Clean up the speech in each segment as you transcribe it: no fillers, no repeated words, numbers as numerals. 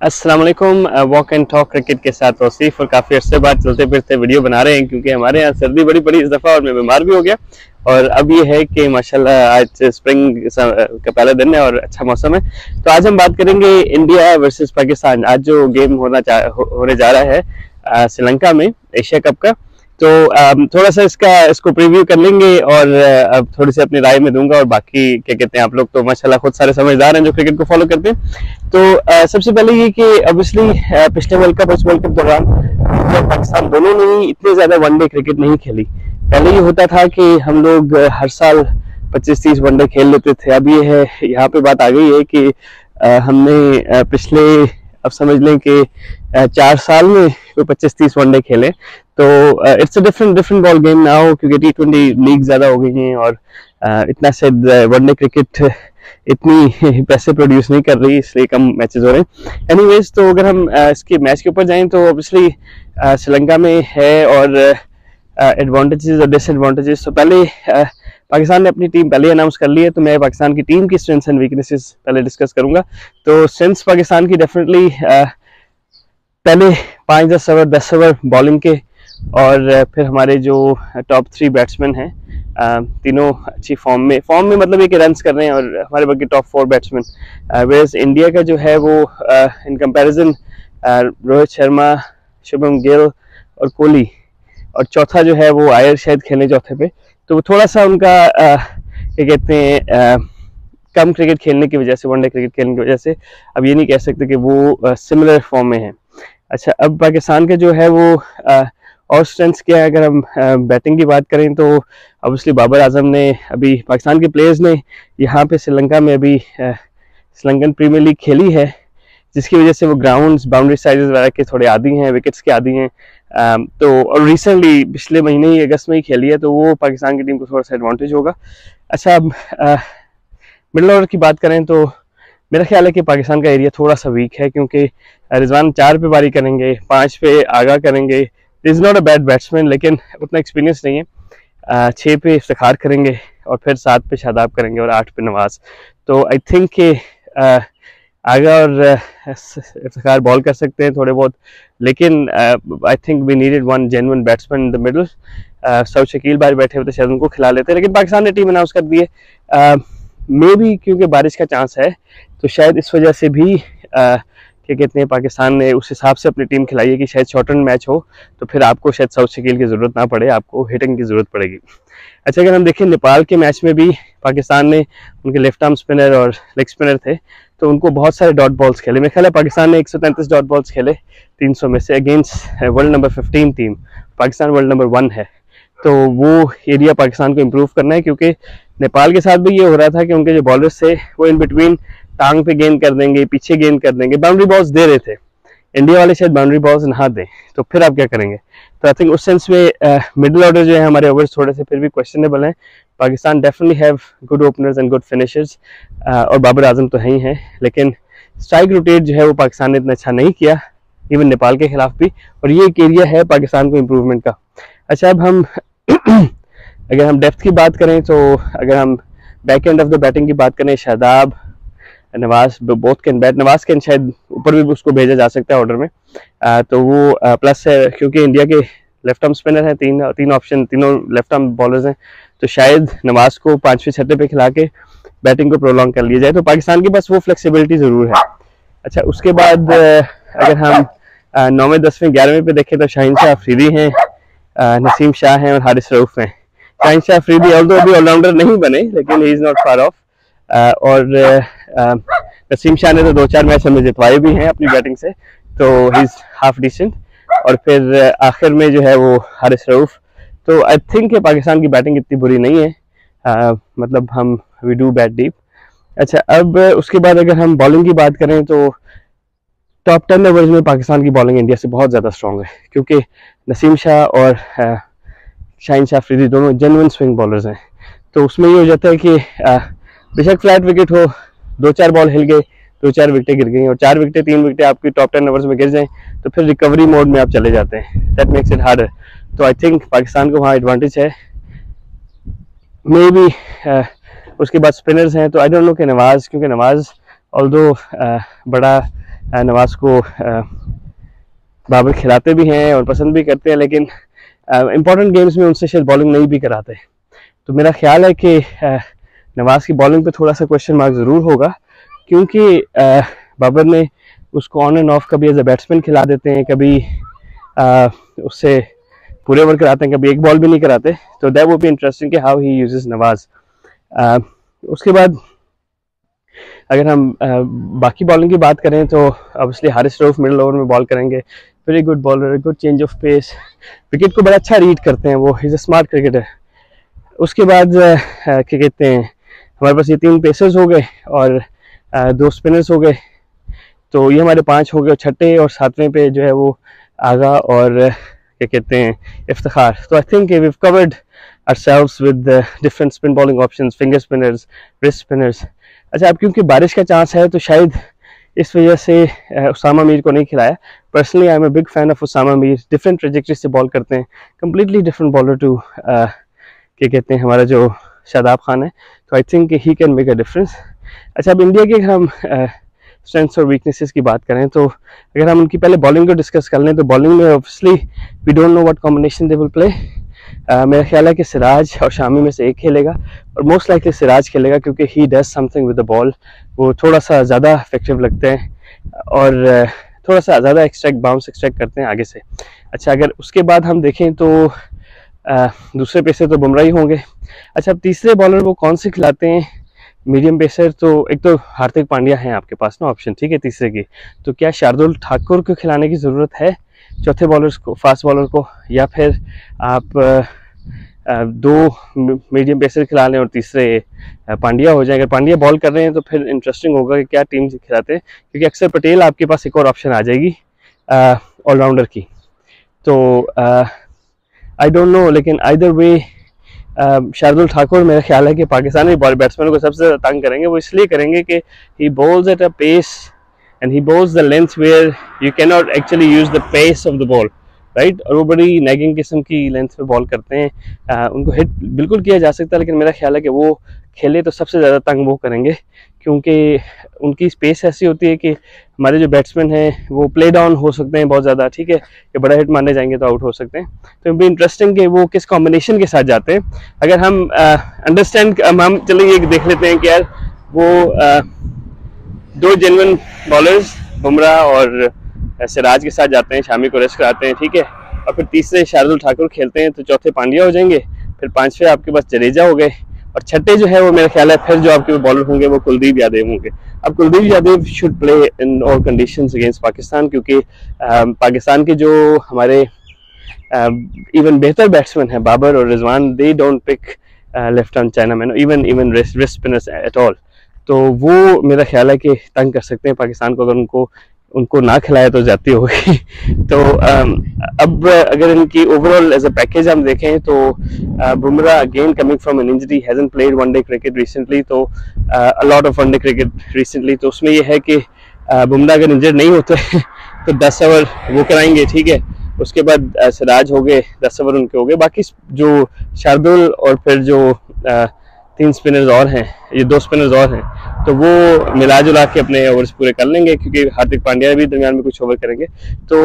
अस्सलाम वालेकुम। Walk and talk cricket के साथ तौसीफ और काफ़ी अर्से बाद चलते फिरते वीडियो बना रहे हैं क्योंकि हमारे यहाँ सर्दी बड़ी पड़ी इस दफ़ा और मैं बीमार भी हो गया। और अब ये है कि माशाल्लाह आज स्प्रिंग का पहला दिन है और अच्छा मौसम है। तो आज हम बात करेंगे इंडिया वर्सेस पाकिस्तान। आज जो गेम होने जा रहा है श्रीलंका में एशिया कप का। तो थोड़ा सा इसको प्रीव्यू कर लेंगे और अब थोड़ी सी अपनी राय में दूंगा। और बाकी क्या कहते हैं, आप लोग तो माशाल्लाह खुद सारे समझदार हैं जो क्रिकेट को फॉलो करते हैं। तो सबसे पहले ये कि ऑब्वियसली पिछले वर्ल्ड कप इस वर्ल्ड कप दौरान इंडिया और पाकिस्तान दोनों ने ही इतने ज्यादा वनडे क्रिकेट नहीं खेली। पहले ये होता था कि हम लोग हर साल 25-30 वनडे खेल लेते थे। अब ये है, यहाँ पे बात आ गई है कि हमने पिछले, अब समझ लें कि 4 साल में 25-30 वनडे खेले। तो it's a different ball game now क्योंकि T20 लीग ज्यादा हो गई हैं और इतना शायद वनडे क्रिकेट इतनी पैसे प्रोड्यूस नहीं कर रही, इसलिए कम मैचेस हो रहे हैं। एनीवेज, तो अगर हम इसके मैच के ऊपर जाएं तो ऑब्वियसली श्रीलंका में है और एडवांटेजेस और डिसएडवांटेजेस। तो पहले पाकिस्तान ने अपनी टीम पहले अनाउंस कर ली है, तो मैं पाकिस्तान की टीम की स्ट्रेंथ्स एंड वीकनेसेस पहले डिस्कस करूंगा। तो स्ट्रेंथ्स पाकिस्तान की डेफिनेटली पहले 5-10 ओवर 10 ओवर बॉलिंग के और फिर हमारे जो टॉप 3 बैट्समैन हैं तीनों अच्छी फॉर्म में मतलब ये कि रन्स कर रहे हैं और हमारे बाकी टॉप 4 बैट्समैन। वेयर्स इंडिया का जो है वो इन कंपैरिजन रोहित शर्मा, शुभम गिल और कोहली, और चौथा जो है वो आयर शायद खेलने चौथे पे। तो थोड़ा सा उनका क्या कहते हैं कम क्रिकेट खेलने की वजह से, वनडे क्रिकेट खेलने की वजह से अब ये नहीं कह सकते कि वो सिमिलर फॉर्म में है। अच्छा, अब पाकिस्तान के जो है वो और स्ट्रेंथ्स क्या है, अगर हम बैटिंग की बात करें तो ऑब्वियसली बाबर आजम ने, अभी पाकिस्तान के प्लेयर्स ने यहाँ पे श्रीलंका में अभी श्रीलंकन प्रीमियर लीग खेली है, जिसकी वजह से वो ग्राउंड्स, बाउंड्री साइजेस वगैरह के थोड़े आदी हैं, विकेट्स के आदी हैं। तो और रिसेंटली पिछले महीने ही अगस्त में ही खेली है, तो वो पाकिस्तान की टीम को थोड़ा सा एडवांटेज होगा। अच्छा, अब मिडल ऑर्डर की बात करें तो मेरा ख्याल है कि पाकिस्तान का एरिया थोड़ा सा वीक है क्योंकि रिजवान 4 पे बारी करेंगे, 5 पे आगा करेंगे। Is not a bad batsman लेकिन उतना एक्सपीरियंस नहीं है। 6 पे इफ्तिखार करेंगे और फिर 7 पे शादाब करेंगे और 8 पे नवाज। तो आई थिंक कि आगा और इफ्तिखार बॉल कर सकते हैं थोड़े बहुत, लेकिन I think we needed one genuine batsman in the middle. सब शकील बाहर बैठे हुए थे, शायद उनको खिला लेते, लेकिन पाकिस्तान ने टीम अनाउंस कर दी है। मे भी क्योंकि बारिश का चांस है तो शायद इस वजह से भी क्या कहते हैं, पाकिस्तान ने उस हिसाब से अपनी टीम खिलाई है कि शायद शॉर्ट रन मैच हो तो फिर आपको शायद साउथ शकील की ज़रूरत ना पड़े, आपको हिटिंग की ज़रूरत पड़ेगी। अच्छा, अगर हम देखें नेपाल के मैच में भी पाकिस्तान ने, उनके लेफ्ट आर्म स्पिनर और लेग स्पिनर थे, तो उनको बहुत सारे डॉट बॉल्स खेले। मेरे ख्याल है पाकिस्तान ने 133 डॉट बॉल्स खेले 300 में से, against world number 15 team. Pakistan world number 1 है, तो वो एरिया पाकिस्तान को इम्प्रूव करना है क्योंकि नेपाल के साथ भी ये हो रहा था कि उनके जो बॉलर्स थे वो इन बिटवीन टांग पे गेंद कर देंगे, पीछे गेंद कर देंगे, बाउंड्री बॉल्स दे रहे थे। इंडिया वाले शायद बाउंड्री बॉल्स ना दें, तो फिर आप क्या करेंगे? तो आई थिंक उस सेंस में मिडिल ऑर्डर जो है हमारे ओवर्स थोड़े से फिर भी क्वेश्चनेबल हैं। Pakistan definitely have good openers and good finishers और बाबर आजम तो है ही हैं, लेकिन स्ट्राइक रोटेट जो है वो पाकिस्तान ने इतना अच्छा नहीं किया, इवन नेपाल के खिलाफ भी, और ये एक एरिया है पाकिस्तान को इम्प्रूवमेंट का। अच्छा, अब हम अगर हम डेप्थ की बात करें तो अगर हम back end of the batting की बात करें, Shadab, Nawaz both can bat. Nawaz can शायद ऊपर भी उसको भेजा जा सकता है ऑर्डर में, तो वो प्लस है क्योंकि इंडिया के लेफ्ट आर्म स्पिनर हैं, तीन ऑप्शन, तीनों लेफ्ट आर्म बॉलर्स हैं, तो शायद नवाज को 5वें 6ठे पे खिला के बैटिंग को प्रोलॉन्ग कर लिया जाए। तो पाकिस्तान के पास वो फ्लेक्सिबिलिटी जरूर है। अच्छा, उसके बाद अगर हम 9वें 10वें 11वें पे देखें तो शाहीन शाह अफरीदी हैं, नसीम शाह हैं और हारिस रऊफ हैं। शाहीन शाह अफरीदी ऑल्दो अभी ऑलराउंडर नहीं बने लेकिन he is not far of, और नसीम शाह ने तो 2-4 मैच हमें जितवाए भी हैं अपनी बैटिंग से, तो ही इज हाफ डिसेंट। और फिर आखिर में जो है वो हारिस रऊफ। तो आई थिंक पाकिस्तान की बैटिंग इतनी बुरी नहीं है, मतलब हम वी डू बैट डीप। अच्छा, अब उसके बाद अगर हम बॉलिंग की बात करें तो टॉप 10 ओवर्स में पाकिस्तान की बॉलिंग इंडिया से बहुत ज़्यादा स्ट्रॉन्ग है क्योंकि नसीम शाह और शाहीन शाह अफरीदी दोनों जेन्युइन स्विंग बॉलर्स हैं। तो उसमें ये हो जाता है कि बेशक फ्लैट विकेट हो, 2-4 बॉल हिल गए, 2-4 विकेटें गिर गई और 4 विकेटें 3 विकेटें आपकी टॉप 10 ओवर्स में गिर जाएं तो फिर रिकवरी मोड में आप चले जाते हैं, दैट मेक्स इट हार्डर। तो आई थिंक पाकिस्तान को वहाँ एडवांटेज है। मे बी उसके बाद स्पिनर्स हैं, तो आई डोंट नो कि नवाज, क्योंकि नवाज ऑल्दो बड़ा नवाज को बाबर खिलाते भी हैं और पसंद भी करते हैं, लेकिन इम्पोर्टेंट गेम्स में उनसे शायद बॉलिंग नहीं भी कराते। तो मेरा ख्याल है कि नवाज की बॉलिंग पे थोड़ा सा क्वेश्चन मार्क ज़रूर होगा, क्योंकि बाबर ने उसको ऑन एंड ऑफ कभी एज ए बैट्समैन खिला देते हैं, कभी उससे पूरे ओवर कराते हैं, कभी एक बॉल भी नहीं कराते। तो दैट वुड बी इंटरेस्टिंग कि हाउ ही यूजेस नवाज। उसके बाद अगर हम बाकी बॉलिंग की बात करें तो obviously Haris Rauf middle over में बॉल करेंगे, very good bowler, good change of pace, wicket को बड़ा अच्छा रीड करते हैं, वो इज़ अ स्मार्ट क्रिकेटर। उसके बाद क्या कहते हैं, हमारे पास ये 3 पेसर्स हो गए और 2 स्पिनर्स हो गए, तो ये हमारे 5 हो गए। और छठे और 7वें पे जो है वो आगा और क्या कहते हैं इफ्तिखार। तो I think we covered ourselves with different spin bowling options, finger spinners, wrist spinners। अच्छा, अब क्योंकि बारिश का चांस है तो शायद इस वजह से उसामा मीर को नहीं खिलाया। Personally I am a big fan of Usama Mir, different trajectory से बॉल करते हैं, कम्प्लीटली डिफरेंट बॉलर टू क्या कहते हैं हमारा जो शादाब खान है। तो I think he can make a difference. अच्छा, अब इंडिया के हम स्ट्रेंथ्स और वीकनेसेस की बात करें तो अगर हम उनकी पहले बॉलिंग को डिस्कस कर लें तो बॉलिंग में obviously we don't know what combination they will play. मेरा ख्याल है कि सिराज और शामी में से एक खेलेगा और मोस्ट लाइकली सिराज खेलेगा, क्योंकि he does something with the ball, वो थोड़ा सा ज़्यादा इफेक्टिव लगते हैं और थोड़ा सा ज़्यादा बाउंस एक्सट्रैक्ट करते हैं आगे से। अच्छा, अगर उसके बाद हम देखें तो दूसरे पेसर तो बुमराह ही होंगे। अच्छा, अब तीसरे बॉलर वो कौन से खिलाते हैं मीडियम पेसर? तो एक तो हार्दिक पांड्या हैं आपके पास ना ऑप्शन, ठीक है, तीसरे की। तो क्या शार्दुल ठाकुर को खिलाने की ज़रूरत है चौथे बॉलर्स को, फास्ट बॉलर को, या फिर आप 2 मीडियम पेसर खिला लें और तीसरे पांड्या हो जाए? अगर पांड्या बॉल कर रहे हैं तो फिर इंटरेस्टिंग होगा कि क्या टीम खिलाते हैं, क्योंकि अक्सर पटेल आपके पास एक और ऑप्शन आ जाएगी ऑलराउंडर की। तो आई डोंट नो, लेकिन आइदर वे शार्दुल ठाकुर मेरा ख्याल है कि पाकिस्तानी बैट्समैनों को सबसे ज़्यादा तंग करेंगे। वो इसलिए करेंगे कि he bowls at a pace and he bowls the length where you cannot actually use the pace of the ball, right? और वो बड़ी नैगिंग किस्म की लेंथ पे बॉल करते हैं। उनको हिट बिल्कुल किया जा सकता है, लेकिन मेरा ख्याल है कि वो खेले तो सबसे ज़्यादा तंग वो करेंगे, क्योंकि उनकी स्पेस ऐसी होती है कि हमारे जो बैट्समैन हैं वो प्ले डाउन हो सकते हैं बहुत ज़्यादा, ठीक है, कि बड़ा हिट मारने जाएंगे तो आउट हो सकते हैं। तो भी इंटरेस्टिंग कि वो किस कॉम्बिनेशन के साथ जाते हैं। अगर हम अंडरस्टैंड हम चलिए देख लेते हैं कि यार वो 2 जेन्युइन बॉलर्स बुमराह और सिराज के साथ जाते हैं, शामी को रेस्ट कराते हैं, ठीक है, और फिर तीसरे शार्दुल ठाकुर खेलते हैं, तो चौथे पांड्या हो जाएंगे, फिर 5वें आपके पास जडेजा हो गए, और छठे जो है वो मेरा ख्याल है फिर जो आपके बॉलर होंगे वो कुलदीप यादव होंगे। अब Kuldeep Yadav should play in all conditions against Pakistan, क्योंकि पाकिस्तान के जो हमारे इवन बेहतर बैट्समैन हैं बाबर और Rizwan, they don't pick left arm chinaman, even wrist spinners at all. तो वो मेरा ख्याल है कि तंग कर सकते हैं पाकिस्तान को, अगर उनको ना खिलाया तो जाती होगी। तो अब अगर इनकी ओवरऑल एज अ पैकेज हम देखें तो Bumrah again coming from an injury, hasn't played one day cricket recently, तो a lot of one day cricket recently. तो उसमें ये है कि बुमराह अगर इंजर्ड नहीं होते तो 10 ओवर वो कराएंगे, ठीक है, उसके बाद सिराज हो गए, 10 ओवर उनके हो गए, बाकी जो शार्दुल और फिर जो 3 स्पिनर्स और हैं, ये 2 स्पिनर्स और हैं, तो वो मिला जुला के अपने ओवर्स पूरे कर लेंगे, क्योंकि हार्दिक पांड्या भी दरमियान में कुछ ओवर करेंगे। तो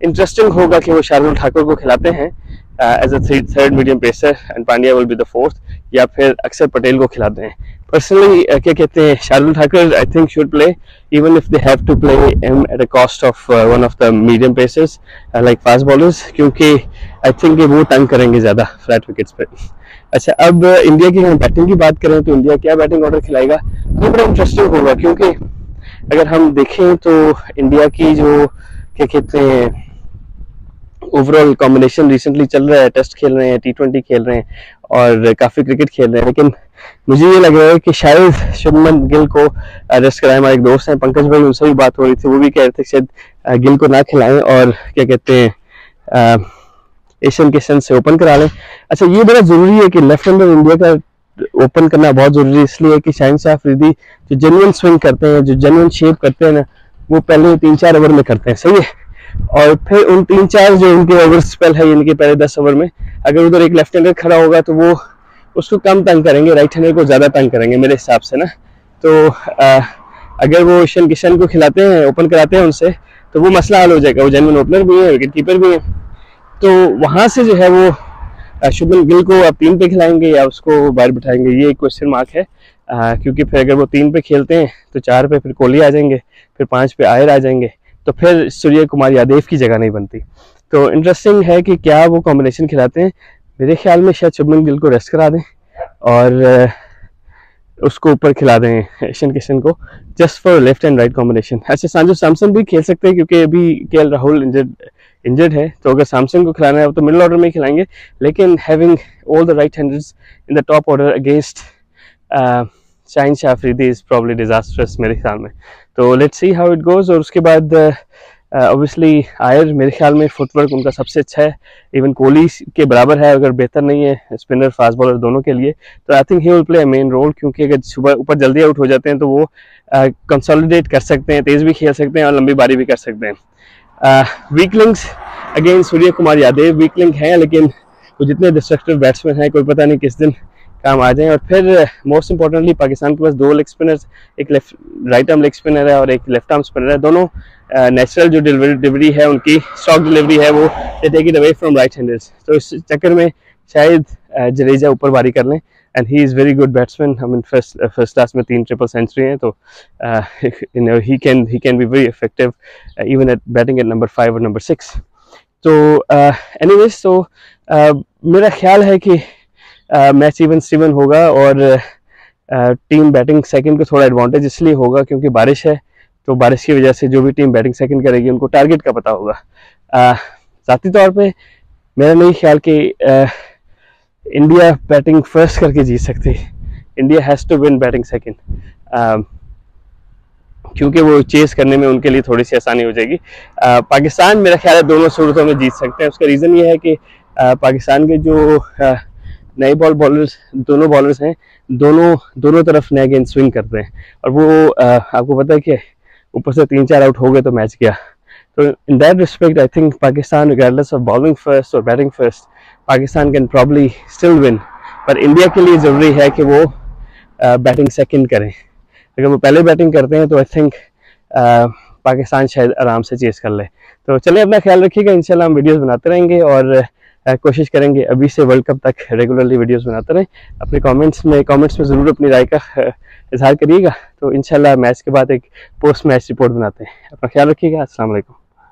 इंटरेस्टिंग होगा कि वो शार्दुल ठाकुर को खिलाते हैं as a third medium pacer and Pandya will be the 4th, या फिर अक्षर पटेल को खिलाते हैं। पर्सनली क्या कहते हैं, Shardul Thakur I think should play even if they have to play him at the cost of one of the medium pacers like fast bowlers, क्योंकि आई थिंक वो तंग करेंगे ज़्यादा फ्लैट विकेट्स पे। अच्छा, अब इंडिया की हम बैटिंग की बात करें तो इंडिया क्या बैटिंग ऑर्डर खिलाएगा ये बड़ा इंटरेस्टिंग होगा, क्योंकि अगर हम देखें तो इंडिया की जो क्या कहते हैं ओवरऑल कॉम्बिनेशन रिसेंटली चल रहा है, टेस्ट खेल रहे हैं, T20 खेल रहे हैं और काफ़ी क्रिकेट खेल रहे हैं, लेकिन मुझे ये लग रहा है कि शायद शुभमन गिल को रेस्ट कराएं। हमारे एक दोस्त हैं पंकज भाई, उनसे भी बात हो रही थी, वो भी कह रहे थे शायद गिल को ना खिलाएं और क्या कहते हैं एशियन किशन से ओपन करा लें। अच्छा, ये बड़ा ज़रूरी है कि लेफ्ट हैंडर इंडिया का ओपन करना बहुत ज़रूरी है, इसलिए कि शाहिन शाह अफरीदी जो जेन्युइन स्विंग करते हैं, जो जेन्युइन शेप करते हैं ना, वो पहले 3-4 ओवर में करते हैं, सही है, और फिर उन 3-4 जो उनके ओवर स्पेल है, इनके पहले 10 ओवर में अगर उधर एक लेफ्ट हैंडर खड़ा होगा तो वो उसको कम तंग करेंगे, राइट हैंडर को ज़्यादा तंग करेंगे मेरे हिसाब से ना। तो अगर वो ईशान किशन को खिलाते हैं, ओपन कराते हैं उनसे, तो वो मसला हल हो जाएगा। वो जेन्युइन ओपनर भी है, विकेट कीपर भी है। तो वहां से जो है वो शुभमन गिल को अब 3 पे खिलाएंगे या उसको बाहर बिठाएंगे, ये एक क्वेश्चन मार्क है। क्योंकि फिर अगर वो 3 पे खेलते हैं तो 4 पे फिर कोहली आ जाएंगे, फिर 5 पे आयर आ जाएंगे, तो फिर सूर्य कुमार यादव की जगह नहीं बनती। तो इंटरेस्टिंग है कि क्या वो कॉम्बिनेशन खिलाते हैं। मेरे ख्याल में शायद शुभमन गिल को रेस्ट करा दें और उसको ऊपर खिला दें ईशान किशन को, just for left and right combination. अच्छा, संजू सैमसन भी खेल सकते हैं क्योंकि अभी केएल राहुल इंजर्ड है, तो अगर सैमसन को खिलाना है तो मिडिल ऑर्डर में ही खिलाएंगे। लेकिन having all the right handers in the top order against Shaheen Shah Afridi is probably disastrous मेरे ख्याल में। तो let's see how it goes. और उसके बाद ऑब्वियसली आयर मेरे ख्याल में फुटवर्क उनका सबसे अच्छा है, इवन कोहली के बराबर है, अगर बेहतर नहीं है स्पिनर फास्ट बॉलर दोनों के लिए। तो I think he will play a main role, क्योंकि अगर सुबह ऊपर जल्दी आउट हो जाते हैं तो वो कंसोलिडेट कर सकते हैं, तेज भी खेल सकते हैं और लंबी बारी भी कर सकते हैं। Weaklings again Surya Kumar Yadav weakling हैं, लेकिन वो जितने डिस्ट्रक्टिव बैट्समैन हैं कोई पता नहीं किस दिन काम आ जाए। और फिर मोस्ट इंपॉर्टेंटली पाकिस्तान के पास 2 लेग स्पिनर्स, एक राइट आर्म लेग स्पिनर है और एक लेफ्ट आर्म स्पिनर है। दोनों नेचुरल जो डिलीवरी है उनकी, स्ट्रोक डिलीवरी है, वो they take it away from right handers. तो इस चक्कर में शायद जडेजा ऊपर बारी कर लें, and he is very good batsman. हम फर्स्ट क्लास में 3 ट्रिपल सेंचुरी हैं, तो he can be very effective even at batting at number 5 और नंबर 6। तो एनीवेज, तो मेरा ख्याल है कि मैच इवन स्टीवन होगा और टीम बैटिंग सेकंड को थोड़ा एडवांटेज इसलिए होगा क्योंकि बारिश है, तो बारिश की वजह से जो भी टीम बैटिंग सेकंड करेगी उनको टारगेट का पता होगा। ज़ाती तौर पे मेरा नहीं ख्याल कि इंडिया बैटिंग फर्स्ट करके जीत सकती। India has to win batting second, क्योंकि वो चेस करने में उनके लिए थोड़ी सी आसानी हो जाएगी। पाकिस्तान मेरा ख्याल है दोनों सूरतों में जीत सकते हैं। उसका रीज़न ये है कि पाकिस्तान के जो नए बॉलर्स, दोनों बॉलर्स हैं, दोनों तरफ नए गेंद स्विंग करते हैं, और वो आपको पता है कि ऊपर से 3-4 आउट हो गए तो मैच गया। तो in that respect I think Pakistan regardless of bowling first और batting first, Pakistan can probably still win. पर इंडिया के लिए ज़रूरी है कि वो बैटिंग सेकंड करें। अगर वो पहले बैटिंग करते हैं तो आई थिंक पाकिस्तान शायद आराम से चेस कर ले। तो चलिए, अपना ख्याल रखिएगा। इंशाल्लाह हम वीडियोस बनाते रहेंगे और कोशिश करेंगे अभी से वर्ल्ड कप तक रेगुलरली वीडियोस बनाते रहें। अपने कमेंट्स में ज़रूर अपनी राय का इजहार करिएगा। तो इंशाल्लाह मैच के बाद एक पोस्ट मैच रिपोर्ट बनाते हैं। अपना ख्याल रखिएगा। अस्सलाम वालेकुम।